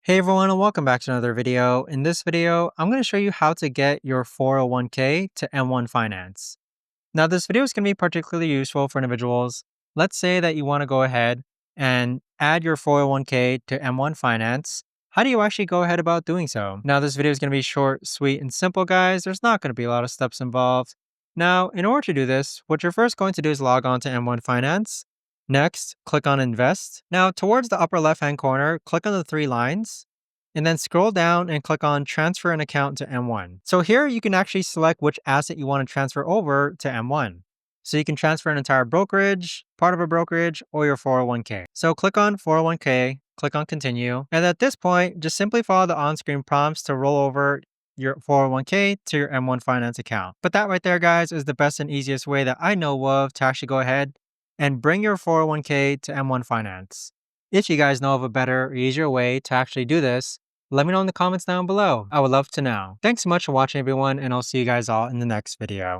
Hey everyone, and welcome back to another video. In this video, I'm going to show you how to get your 401k to M1 Finance. Now, this video is going to be particularly useful for individuals. Let's say that you want to go ahead and add your 401k to M1 Finance. How do you actually go ahead about doing so? Now, this video is going to be short, sweet, and simple, guys. There's not going to be a lot of steps involved. Now, in order to do this, what you're first going to do is log on to M1 Finance. Next, click on Invest. Now, towards the upper left-hand corner, click on the three lines, and then scroll down and click on Transfer an Account to M1. So here you can actually select which asset you want to transfer over to M1. So you can transfer an entire brokerage, part of a brokerage, or your 401k. So click on 401k, click on Continue, and at this point, just simply follow the on-screen prompts to roll over your 401k to your M1 Finance account. But that right there, guys, is the best and easiest way that I know of to actually go ahead and bring your 401k to M1 Finance. If you guys know of a better or easier way to actually do this, let me know in the comments down below. I would love to know. Thanks so much for watching, everyone, and I'll see you guys all in the next video.